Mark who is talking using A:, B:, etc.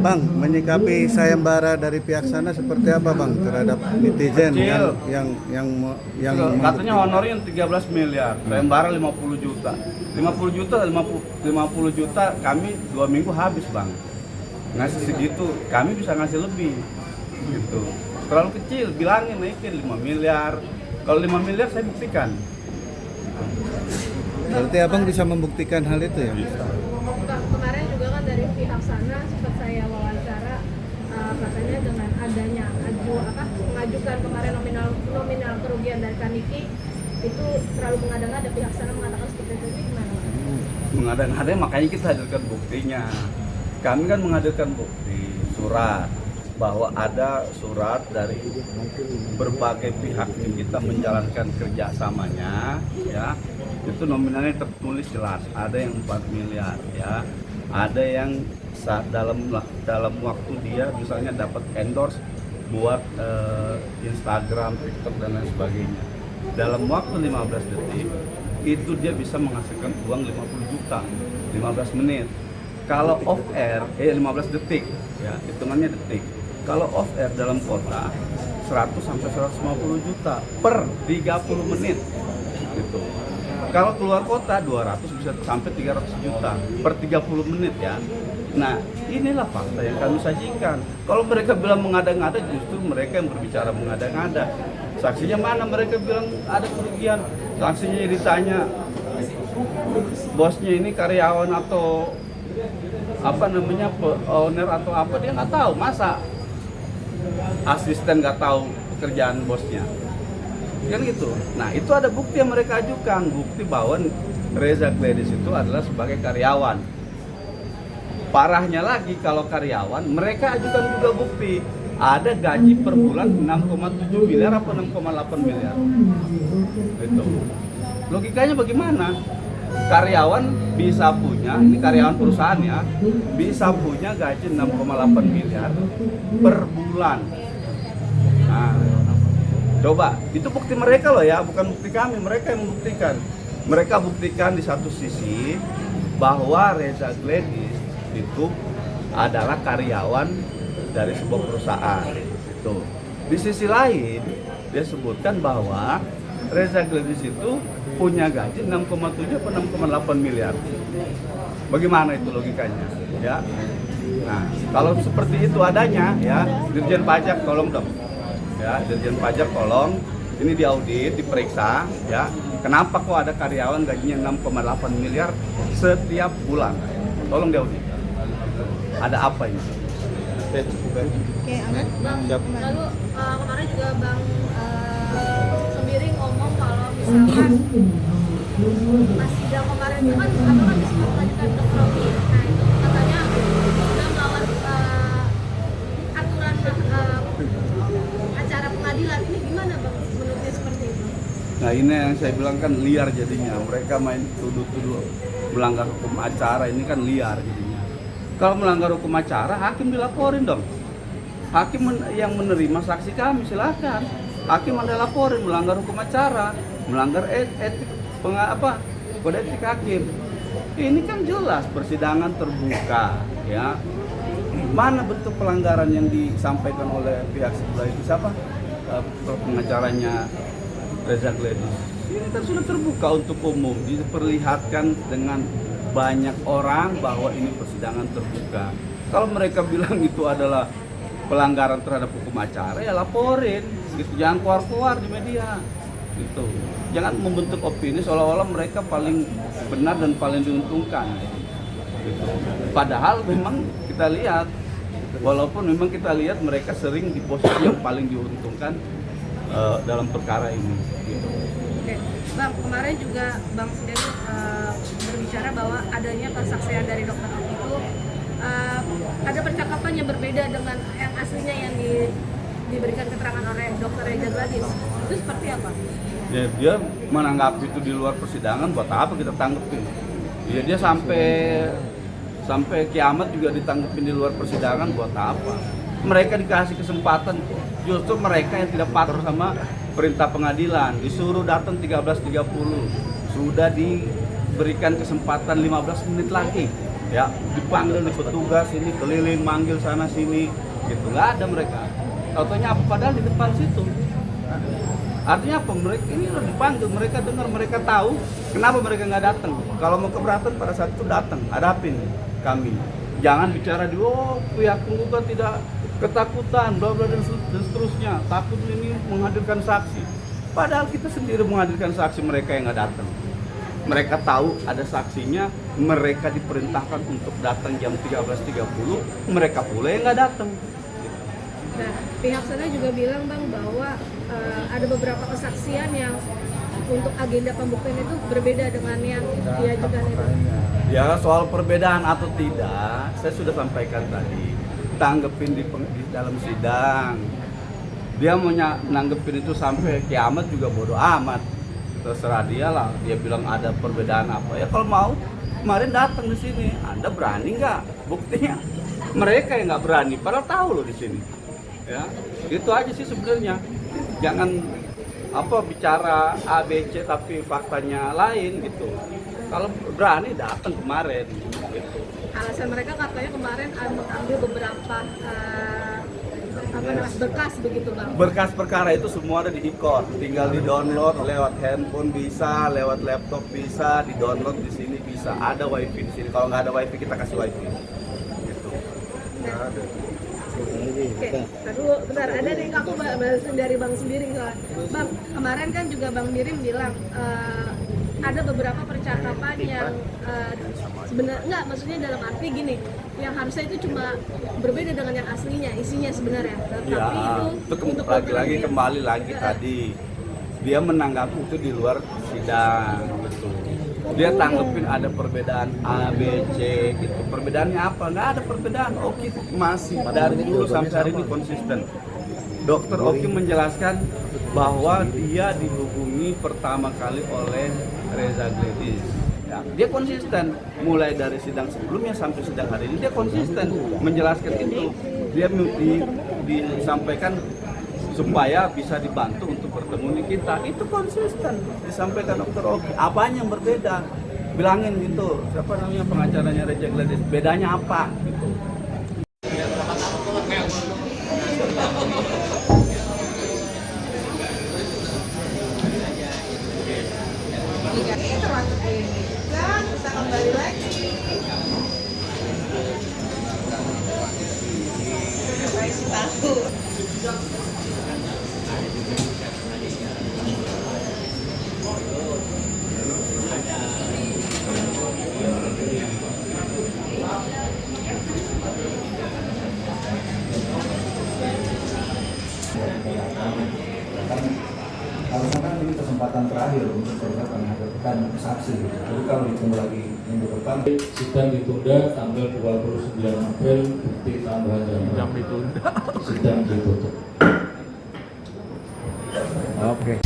A: Bang, menyikapi sayembara dari pihak sana seperti apa Bang terhadap netizen
B: Kecil.
A: yang
B: Katanya honornya 13 miliar, sayembara 50 juta. 50 juta kami 2 minggu habis bang. Ngasih segitu, kami bisa ngasih lebih. Gitu. Terlalu kecil, bilangin naikin 5 miliar. Kalau 5 miliar saya buktikan.
A: Berarti Abang bisa membuktikan hal itu ya?
C: Bang, kemarin juga kan dari pihak sana sempat saya wawancara, katanya dengan adanya mengajukan kemarin nominal kerugian dari Kaniki itu terlalu mengada-ngada, pihak sana mengatakan seperti itu. Ini gimana Bang?
B: Mengada-ngada makanya kita hadirkan buktinya. Kami kan menghadirkan bukti surat bahwa ada surat dari berbagai pihak yang kita menjalankan kerjasamanya, ya itu nominalnya tertulis jelas. Ada yang 4 miliar, ya ada yang dalam waktu dia misalnya dapat endorse buat Instagram, TikTok dan lain sebagainya. Dalam waktu 15 detik itu dia bisa menghasilkan uang 50 juta 15 menit. Kalau off air 15 detik, ya hitungannya detik. Kalau off air dalam kota 100 sampai 150 juta per 30 menit gitu. Kalau keluar kota 200 bisa sampai 300 juta per 30 menit ya. Nah, inilah fakta yang kami sajikan. Kalau mereka bilang mengada-ngada, justru mereka yang berbicara mengada-ngada. Saksinya mana? Mereka bilang ada kerugian. Saksinya ditanya, bosnya ini karyawan atau apa namanya, owner atau apa, dia nggak tahu. Masa asisten nggak tahu pekerjaan bosnya? Kan gitu. Nah, itu ada bukti yang mereka ajukan, bukti bahwa Reza Gladys itu adalah sebagai karyawan. Parahnya lagi kalau karyawan, mereka ajukan juga bukti ada gaji per bulan 6,7 miliar apa 6,8 miliar. Itu. Logikanya bagaimana? Karyawan bisa punya, ini karyawan perusahaan ya, bisa punya gaji 6,8 miliar per bulan. Nah, coba, itu bukti mereka loh ya, bukan bukti kami, mereka yang membuktikan. Mereka buktikan di satu sisi bahwa Reza Gladys itu adalah karyawan dari sebuah perusahaan. Tuh. Di sisi lain, dia sebutkan bahwa Reza Gladys itu punya gaji 6,7 atau 6,8 miliar. Bagaimana itu logikanya? Ya. Nah, kalau seperti itu adanya, ya, Dirjen Pajak tolong dong. Ya, Dirjen Pajak tolong, ini diaudit, diperiksa, ya. Kenapa kok ada karyawan gajinya 6,8 miliar setiap bulan? Tolong diaudit. Ada apa ini?
C: Oke, aman. Bang, lalu kemarin juga Bang sendiri ngomong kalau misalkan pas sidang kemarin itu kan abang habis mengajukan Dr. Robi. Nah itu katanya sudah melawan aturan acara pengadilan. Ini gimana Bang menurutnya seperti itu?
B: Nah, ini yang saya bilang kan liar jadinya. Mereka main tuduh-tuduh melanggar hukum acara, ini kan liar jadinya. Kalau melanggar hukum acara, hakim dilaporin dong. Hakim yang menerima saksi kami silakan. Hakim ada laporin melanggar hukum acara, melanggar etik kode etik hakim. Ini kan jelas persidangan terbuka, ya. Mana bentuk pelanggaran yang disampaikan oleh pihak sebelah itu? Siapa pengacaranya Reza Gladys? Ini kan sudah terbuka untuk umum, diperlihatkan dengan banyak orang bahwa ini persidangan terbuka. Kalau mereka bilang itu adalah pelanggaran terhadap hukum acara, ya laporin, gitu. Jangan keluar-keluar di media, gitu. Jangan membentuk opini seolah-olah mereka paling benar dan paling diuntungkan, gitu. Padahal memang kita lihat, walaupun memang kita lihat mereka sering di posisi yang paling diuntungkan dalam perkara ini, gitu.
C: Oke, Bang, kemarin juga Bang sendiri berbicara bahwa adanya kesaksian dari dokter itu ada percakapan yang berbeda dengan yang aslinya yang diberikan keterangan oleh dokter Reza Gladys. Itu seperti apa?
B: Ya, dia menanggapi itu di luar persidangan, buat apa kita tanggepin? Ya, dia sampai kiamat juga ditanggepin di luar persidangan, buat apa? Mereka dikasih kesempatan, justru mereka yang tidak patuh sama perintah pengadilan, disuruh datang 13.30, sudah diberikan kesempatan 15 menit lagi, Ya, dipanggil di petugas ini keliling manggil sana sini, gitu nggak ada mereka. Contohnya apa? Padahal di depan situ. Artinya apa? Mereka ini udah dipanggil, mereka dengar, mereka tahu. Kenapa mereka nggak datang? Kalau mau keberatan pada saat itu datang, hadapin kami. Jangan bicara di pihak penggugat tidak ketakutan, bla bla dan seterusnya. Takut ini menghadirkan saksi. Padahal kita sendiri menghadirkan saksi, mereka yang nggak datang. Mereka tahu ada saksinya, mereka diperintahkan untuk datang jam 13.30, mereka pula yang nggak datang.
C: Nah, pihak sana juga bilang Bang bahwa ada beberapa kesaksian yang untuk agenda pembuktian itu berbeda dengan yang diajukan itu.
B: Ya, soal perbedaan atau tidak, saya sudah sampaikan tadi. Tanggepin di dalam sidang. Dia mau nanggepin itu sampai kiamat juga bodoh amat. Terserah dia lah. Dia bilang ada perbedaan apa. Ya kalau mau, kemarin datang di sini. Anda berani nggak? Buktinya mereka yang nggak berani. Padahal tahu loh di sini. Ya, itu aja sih sebenarnya. Jangan bicara A, B, C tapi faktanya lain gitu. Kalau berani datang kemarin gitu.
C: Alasan mereka katanya kemarin mengambil beberapa berkas begitu Bang.
B: Berkas perkara itu semua ada di e-court, tinggal di-download lewat handphone bisa, lewat laptop bisa, di-download di sini bisa. Ada wifi di sini. Kalau nggak ada wifi kita kasih wifi. Gitu.
C: Nah. Oke, aduh, bentar, ada nih aku balasin dari Bang sendiri soalnya. Bang, kemarin kan juga Bang Mirim bilang ada beberapa percakapan yang sebenarnya enggak, maksudnya dalam arti gini, yang harusnya itu cuma berbeda dengan yang aslinya, isinya sebenarnya. Tapi
B: Ya,
C: itu untuk
B: lagi kembali lagi tadi dia menanggapi itu di luar sidang gitu. Dia tanggepin ada perbedaan A, B, C gitu. Perbedaannya apa? Nggak ada perbedaan. Oki masih dari dulu sampai hari ini konsisten. Dokter Oki menjelaskan bahwa dia dihubungi pertama kali oleh Reza Gledis. Ya, dia konsisten mulai dari sidang sebelumnya sampai sidang hari ini dia konsisten menjelaskan itu. Dia disampaikan supaya bisa dibantu untuk bertemu di kita. Itu konsisten disampaikan Dokter Oki. Apanya yang berbeda? Bilangin gitu. Siapa namanya pengacaranya Reza Gledis? Bedanya apa? Gitu.
D: Termasuk ini dan kita kembali lagi kasih tahu
E: harusnya kan ini kesempatan terakhir untuk kita menghadirkan saksi. Jadi kalau ditunggu lagi minggu depan,
F: sidang ditunda tanggal 29 April, bukti tambahan sidang ditutup.
A: Oke.